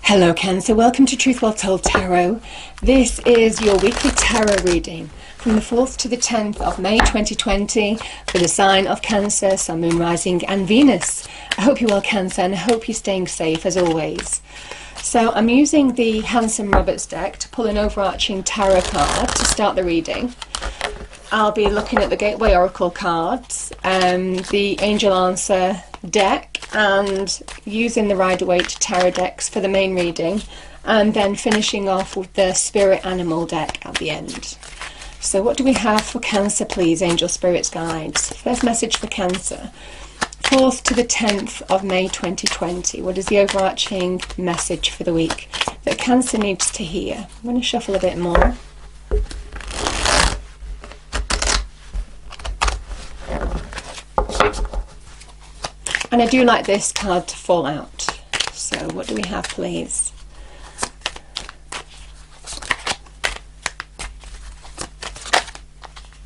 Hello Cancer, welcome to Truth Well Told Tarot. This is your weekly tarot reading from the 4th to the 10th of May 2020 for the sign of Cancer, Sun, Moon, Rising and Venus. I hope you're well Cancer and I hope you're staying safe as always. So I'm using the Hanson Roberts deck to pull an overarching tarot card to start the reading. I'll be looking at the Gateway Oracle cards, the Angel Answer deck, and using the Rider-Waite tarot decks for the main reading, and then finishing off with the Spirit Animal deck at the end. So what do we have for Cancer, please, Angel Spirits Guides? First message for Cancer, 4th to the 10th of May 2020. What is the overarching message for the week that Cancer needs to hear? I'm going to shuffle a bit more. And I do like this card to fall out. So what do we have, please?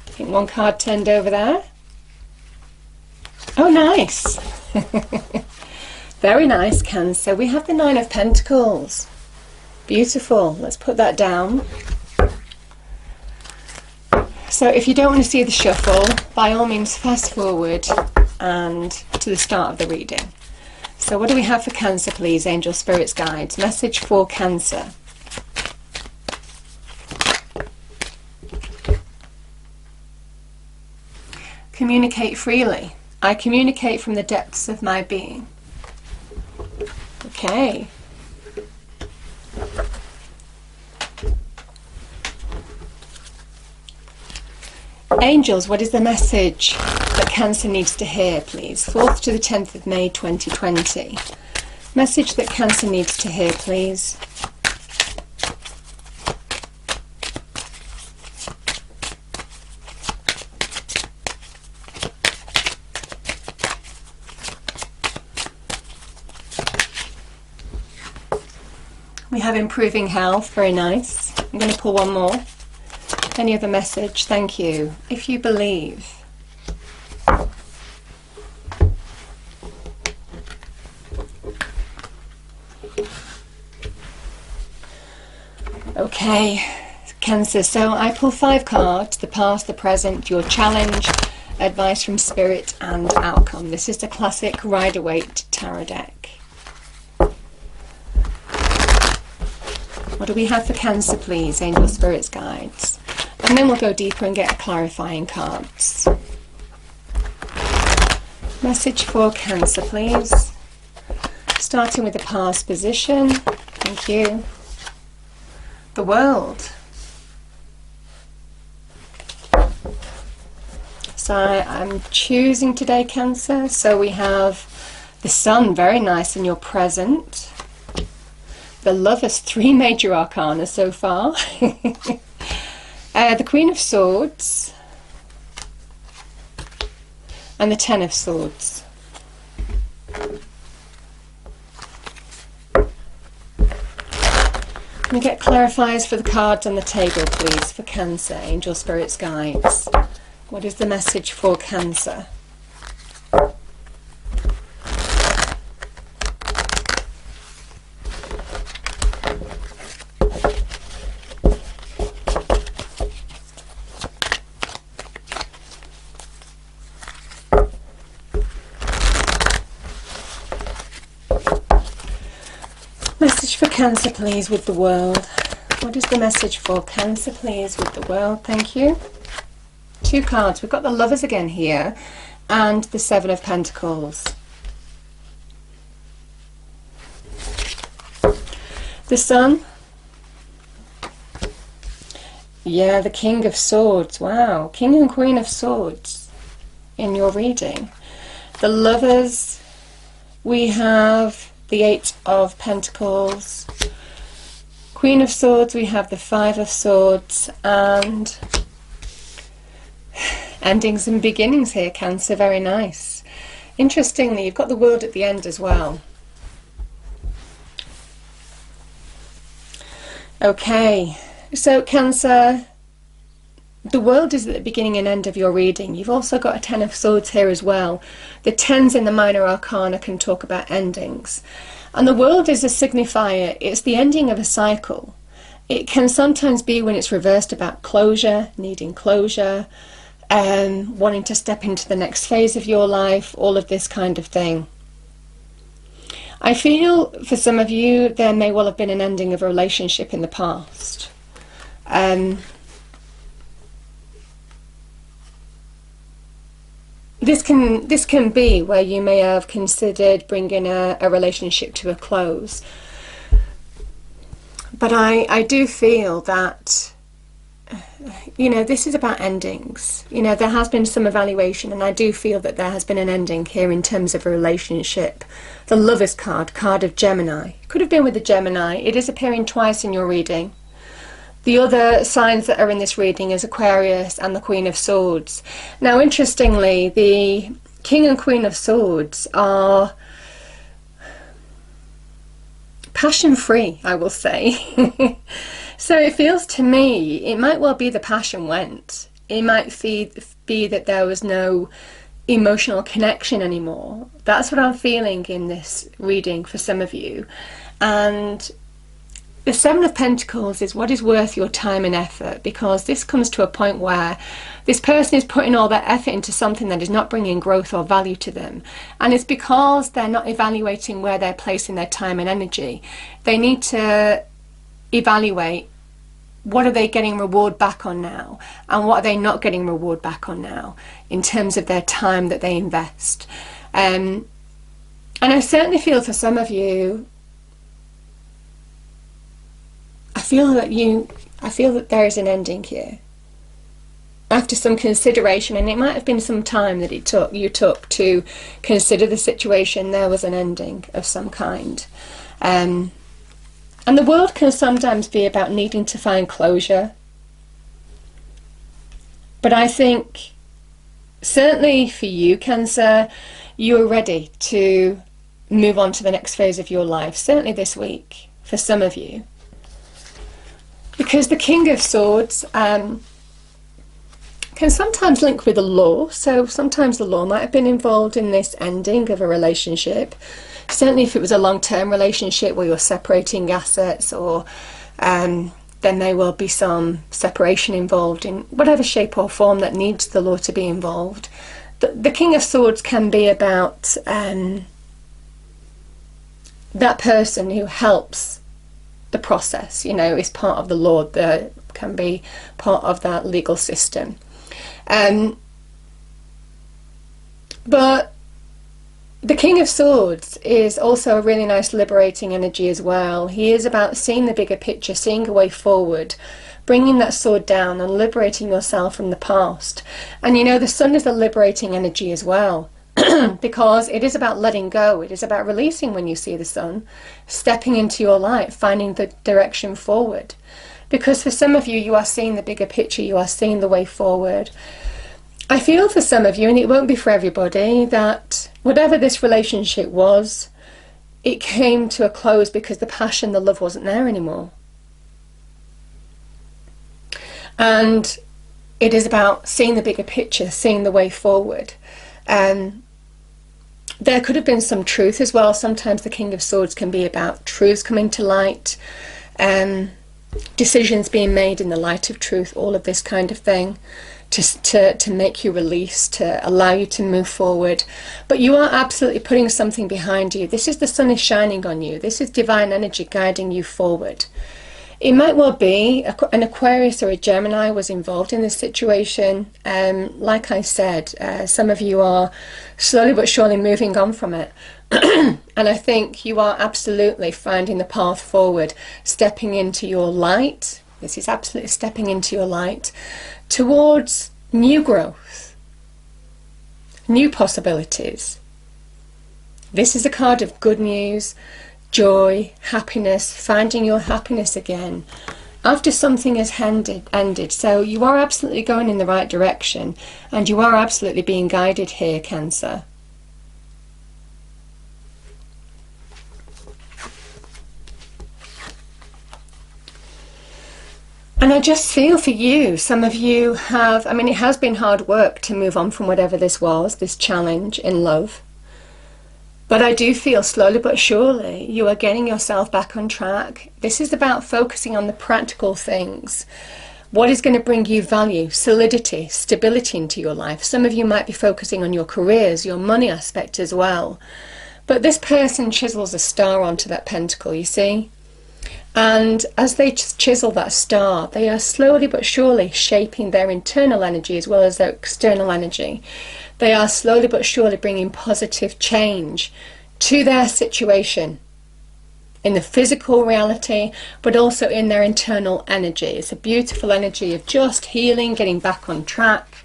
I think one card turned over there. Oh, nice. Very nice, Cancer. We have the Nine of Pentacles. Beautiful. Let's put that down. So if you don't want to see the shuffle, by all means fast forward and to the start of the reading. So what do we have for Cancer, please, Angel Spirits Guides? Message for Cancer. Communicate freely. I communicate from the depths of my being. Okay. Angels, what is the message that Cancer needs to hear, please? 4th to the 10th of May 2020. Message that Cancer needs to hear, please. We have improving health, very nice. I'm going to pull one more. Any other message? Thank you. If you believe. Okay, Cancer. So I pull 5 cards, the past, the present, your challenge, advice from Spirit and outcome. This is the classic Rider-Waite tarot deck. What do we have for Cancer, please, Angel Spirits Guides? And then we'll go deeper and get clarifying cards. Message for Cancer, please. Starting with the past position. Thank you. The World. So I'm choosing today, Cancer. So we have the Sun, very nice in your present. The Lovers, 3 major arcana so far. The Queen of Swords and the Ten of Swords. Can we get clarifiers for the cards on the table, please, for Cancer, Angel Spirits Guides? What is the message for Cancer? Message for Cancer, please, with the World. What is the message for Cancer, please, with the World? Thank you. 2 cards. We've got the Lovers again here and the 7 of Pentacles. The Sun. Yeah, the King of Swords. Wow. King and Queen of Swords in your reading. The Lovers. We have the 8 of Pentacles. Queen of Swords, we have the 5 of Swords, and endings and beginnings here, Cancer, very nice. Interestingly, you've got the World at the end as well. Okay, so Cancer, the World is at the beginning and end of your reading. You've also got a 10 of Swords here as well. The 10s in the minor arcana can talk about endings. And the world is a signifier. It's the ending of a cycle. It can sometimes be, when it's reversed, about closure, needing closure, wanting to step into the next phase of your life, all of this kind of thing. I feel for some of you there may well have been an ending of a relationship in the past. This can be where you may have considered bringing a relationship to a close. But I do feel that, you know, this is about endings. You know, there has been some evaluation, and I do feel that there has been an ending here in terms of a relationship. The Lovers card of Gemini. Could have been with the Gemini. It is appearing twice in your reading. The other signs that are in this reading is Aquarius and the Queen of Swords. Now, interestingly, the King and Queen of Swords are passion-free, I will say. So it feels to me, it might well be the passion went. It might be that there was no emotional connection anymore. That's what I'm feeling in this reading for some of you. And the Seven of Pentacles is what is worth your time and effort, because this comes to a point where this person is putting all their effort into something that is not bringing growth or value to them. And it's because they're not evaluating where they're placing their time and energy. They need to evaluate, what are they getting reward back on now, and what are they not getting reward back on now in terms of their time that they invest. And I certainly feel for some of you, I feel that there is an ending here. After some consideration, and it might have been some time that you took to consider the situation, there was an ending of some kind. And the world can sometimes be about needing to find closure. But I think, certainly for you, Cancer, you are ready to move on to the next phase of your life, certainly this week, for some of you. Because the King of Swords can sometimes link with the law, so sometimes the law might have been involved in this ending of a relationship. Certainly if it was a long-term relationship where you're separating assets, or there may well be some separation involved in whatever shape or form that needs the law to be involved. The King of Swords can be about that person who helps the process, you know, is part of the law, that can be part of that legal system. But the King of Swords is also a really nice liberating energy as well. He is about seeing the bigger picture, seeing a way forward, bringing that sword down and liberating yourself from the past. And you know, the Sun is a liberating energy as well. Because it is about letting go, it is about releasing when you see the Sun, stepping into your light, finding the direction forward. Because for some of you, you are seeing the bigger picture, you are seeing the way forward. I feel for some of you, and it won't be for everybody, that whatever this relationship was, it came to a close because the passion, the love wasn't there anymore. And it is about seeing the bigger picture, seeing the way forward. There could have been some truth as well. Sometimes the King of Swords can be about truths coming to light, decisions being made in the light of truth, all of this kind of thing, to make you release, to allow you to move forward. But you are absolutely putting something behind you. This is the Sun is shining on you. This is divine energy guiding you forward. It might well be an Aquarius or a Gemini was involved in this situation. Like I said, some of you are slowly but surely moving on from it. And I think you are absolutely finding the path forward, stepping into your light. This is absolutely stepping into your light towards new growth, new possibilities. This is a card of good news, joy, happiness, finding your happiness again after something has ended. So you are absolutely going in the right direction, and you are absolutely being guided here, Cancer. And I just feel for you, some of you have, I mean, it has been hard work to move on from whatever this was, this challenge in love. But I do feel slowly but surely you are getting yourself back on track. This is about focusing on the practical things. What is going to bring you value, solidity, stability into your life? Some of you might be focusing on your careers, your money aspect as well. But this person chisels a star onto that pentacle, you see? And as they chisel that star, they are slowly but surely shaping their internal energy as well as their external energy. They are slowly but surely bringing positive change to their situation, in the physical reality, but also in their internal energy. It's a beautiful energy of just healing, getting back on track,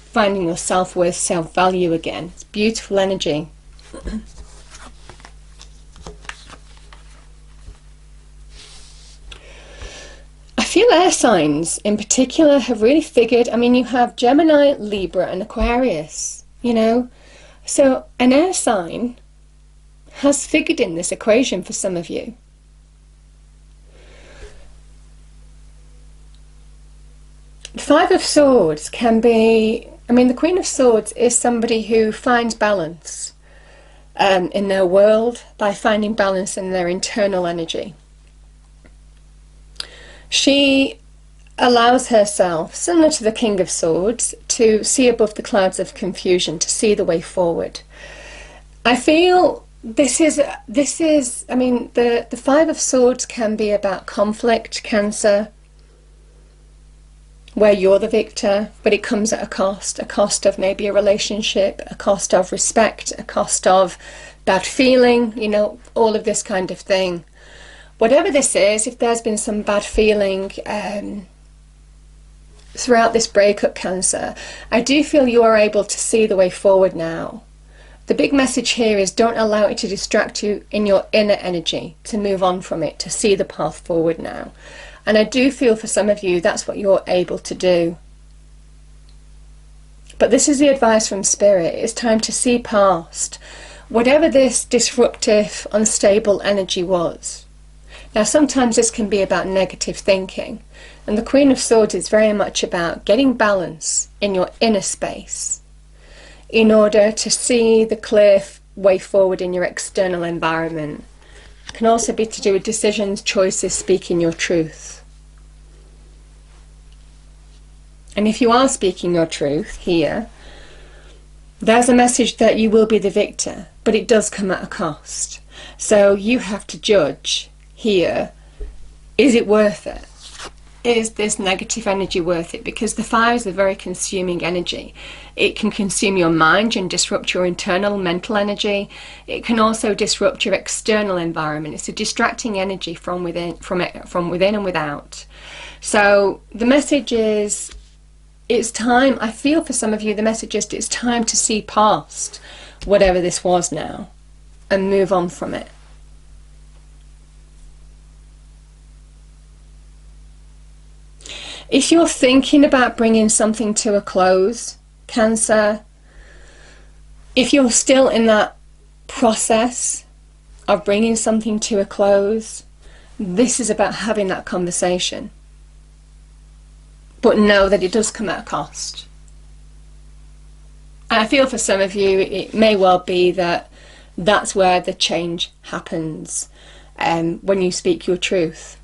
finding your self-worth, self-value again. It's beautiful energy. I feel air signs in particular have really figured. I mean, you have Gemini, Libra and Aquarius, you know. So an air sign has figured in this equation for some of you. Five of Swords can be, I mean, the Queen of Swords is somebody who finds balance in their world by finding balance in their internal energy. She allows herself, similar to the King of Swords, to see above the clouds of confusion, to see the way forward. I feel this is, I mean, the Five of Swords can be about conflict, Cancer, where you're the victor, but it comes at a cost of maybe a relationship, a cost of respect, a cost of bad feeling, you know, all of this kind of thing. Whatever this is, if there's been some bad feeling throughout this breakup, Cancer, I do feel you are able to see the way forward now. The big message here is don't allow it to distract you in your inner energy, to move on from it, to see the path forward now. And I do feel for some of you that's what you're able to do. But this is the advice from Spirit. It's time to see past whatever this disruptive, unstable energy was. Now sometimes this can be about negative thinking, and the Queen of Swords is very much about getting balance in your inner space in order to see the clear way forward in your external environment. It can also be to do with decisions, choices, speaking your truth. And if you are speaking your truth here, there's a message that you will be the victor, but it does come at a cost. So you have to judge here, is it worth it? Is this negative energy worth it? Because the fire is a very consuming energy. It can consume your mind and disrupt your internal mental energy. It can also disrupt your external environment. It's a distracting energy from within and without. So the message is, it's time, I feel for some of you, the message is it's time to see past whatever this was now and move on from it. If you're thinking about bringing something to a close, Cancer, if you're still in that process of bringing something to a close, this is about having that conversation. But know that it does come at a cost. And I feel for some of you, it may well be that that's where the change happens, when you speak your truth.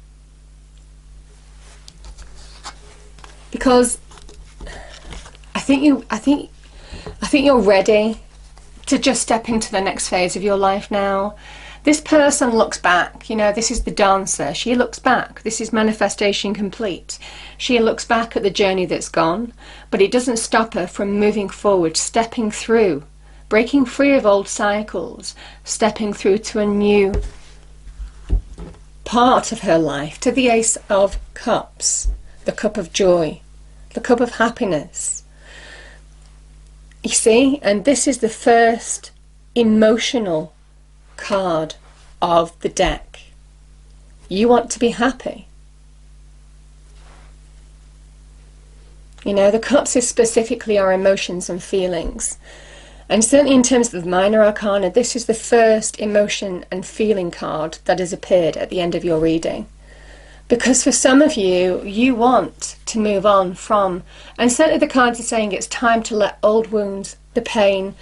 Because I think you're ready to just step into the next phase of your life now. This person looks back, you know, this is the dancer. She looks back. This is manifestation complete. She looks back at the journey that's gone, but it doesn't stop her from moving forward, stepping through, breaking free of old cycles, stepping through to a new part of her life, to the Ace of Cups, the cup of joy, the cup of happiness. You see, and this is the first emotional card of the deck. You want to be happy. You know, the cups is specifically our emotions and feelings. And certainly in terms of the minor arcana, this is the first emotion and feeling card that has appeared at the end of your reading. Because for some of you, you want to move on from, and certainly the cards are saying it's time to let old wounds, the pain,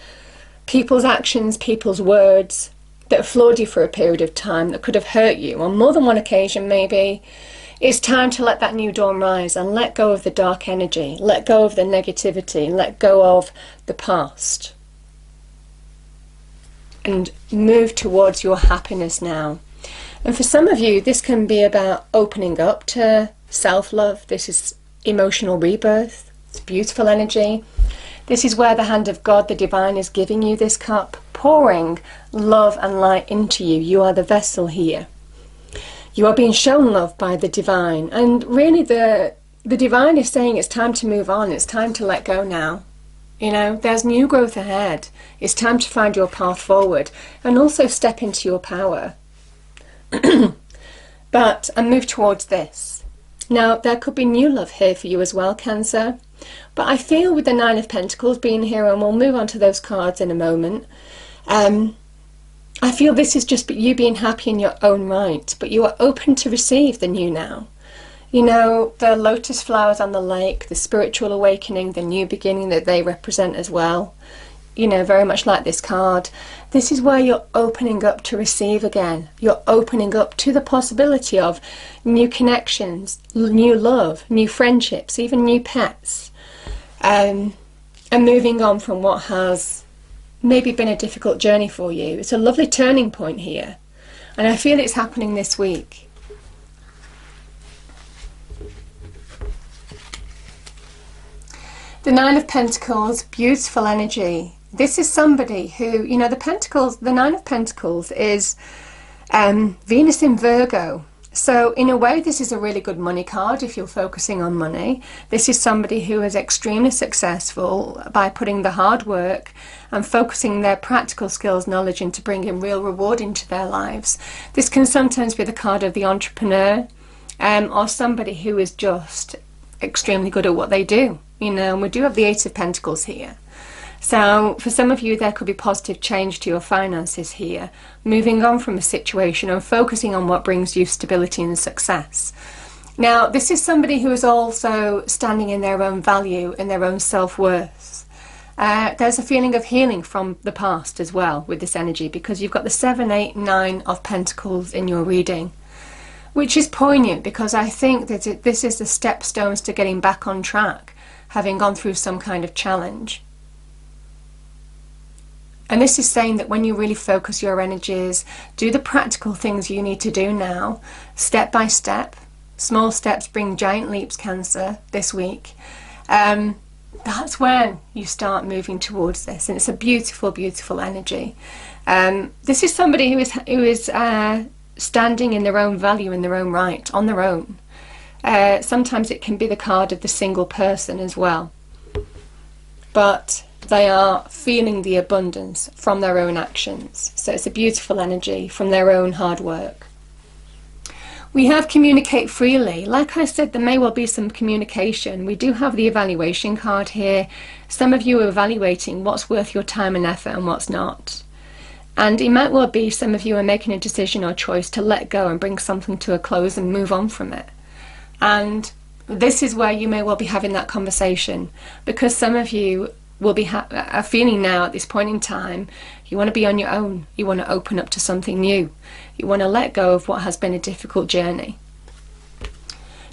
people's actions, people's words that have floored you for a period of time, that could have hurt you on more than one occasion maybe. It's time to let that new dawn rise and let go of the dark energy, let go of the negativity, let go of the past. And move towards your happiness now. And for some of you, this can be about opening up to self-love. This is emotional rebirth. It's beautiful energy. This is where the hand of God, the divine, is giving you this cup, pouring love and light into you. You are the vessel here. You are being shown love by the divine. And really the divine is saying it's time to move on. It's time to let go now. You know, there's new growth ahead. It's time to find your path forward and also step into your power. And move towards this. Now, there could be new love here for you as well, Cancer. But I feel with the Nine of Pentacles being here, and we'll move on to those cards in a moment, I feel this is just you being happy in your own right, but you are open to receive the new now. You know, the lotus flowers on the lake, the spiritual awakening, the new beginning that they represent as well. You know, very much like this card. This is where you're opening up to receive again. You're opening up to the possibility of new connections, new love, new friendships, even new pets. And moving on from what has maybe been a difficult journey for you. It's a lovely turning point here. And I feel it's happening this week. The Nine of Pentacles, beautiful energy. This is somebody who, you know, the Nine of Pentacles is Venus in Virgo. So in a way, this is a really good money card if you're focusing on money. This is somebody who is extremely successful by putting the hard work and focusing their practical skills, knowledge into bringing real reward into their lives. This can sometimes be the card of the entrepreneur or somebody who is just extremely good at what they do. You know, and we do have the Eight of Pentacles here. So for some of you, there could be positive change to your finances here, moving on from a situation and focusing on what brings you stability and success. Now, this is somebody who is also standing in their own value, in their own self-worth. There's a feeling of healing from the past as well with this energy, because you've got the 7, 8, 9 of Pentacles in your reading, which is poignant because I think that this is the stepstones to getting back on track, having gone through some kind of challenge. And this is saying that when you really focus your energies, do the practical things you need to do now, step by step. Small steps bring giant leaps, Cancer, this week. That's when you start moving towards this. And it's a beautiful, beautiful energy. This is somebody who is standing in their own value, in their own right, on their own. Sometimes it can be the card of the single person as well. But they are feeling the abundance from their own actions. So it's a beautiful energy from their own hard work. We have communicate freely. Like I said, there may well be some communication. We do have the evaluation card here. Some of you are evaluating what's worth your time and effort and what's not. And it might well be some of you are making a decision or choice to let go and bring something to a close and move on from it. And this is where you may well be having that conversation, because some of you will be a feeling now at this point in time, you want to be on your own. You want to open up to something new. You want to let go of what has been a difficult journey.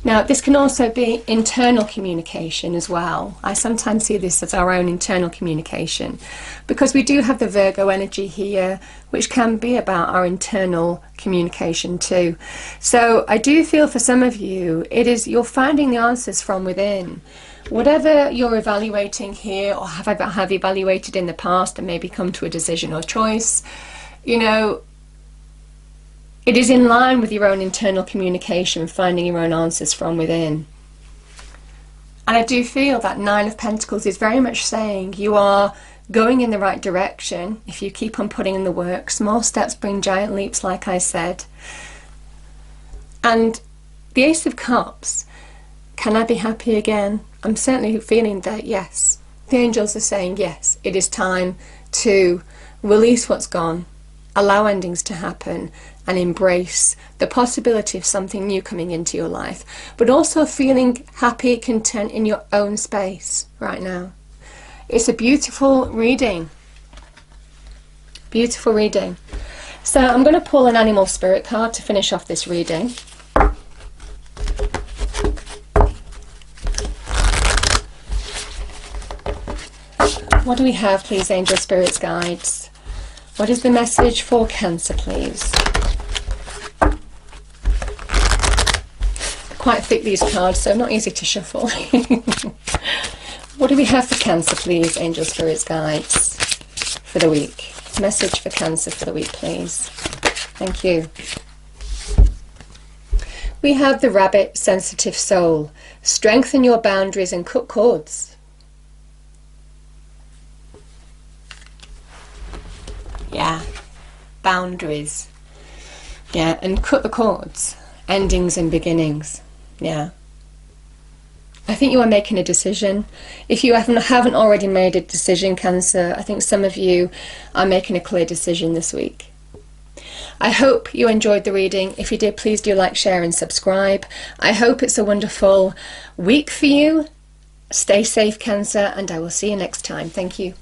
Now, this can also be internal communication as well. I sometimes see this as our own internal communication, because we do have the Virgo energy here, which can be about our internal communication too. So I do feel for some of you, you're finding the answers from within. Whatever you're evaluating here, or have evaluated in the past and maybe come to a decision or choice, you know, it is in line with your own internal communication, finding your own answers from within. And I do feel that Nine of Pentacles is very much saying you are going in the right direction if you keep on putting in the work. Small steps bring giant leaps, like I said. And the Ace of Cups, can I be happy again? I'm certainly feeling that, yes. The angels are saying, yes, it is time to release what's gone, allow endings to happen, and embrace the possibility of something new coming into your life, but also feeling happy, content in your own space right now. It's a beautiful reading. Beautiful reading. So I'm going to pull an animal spirit card to finish off this reading. What do we have, please, angel spirits, guides? What is the message for Cancer, please? Quite thick, these cards, so not easy to shuffle. What do we have for Cancer, please, angel spirits, guides, for the week? Message for Cancer for the week, please. Thank you. We have the Rabbit, sensitive soul. Strengthen your boundaries and cut cords. Yeah, boundaries. Yeah, and cut the cords. Endings and beginnings. Yeah. I think you are making a decision. If you haven't already made a decision, Cancer, I think some of you are making a clear decision this week. I hope you enjoyed the reading. If you did, please do like, share and subscribe. I hope it's a wonderful week for you. Stay safe, Cancer, and I will see you next time. Thank you.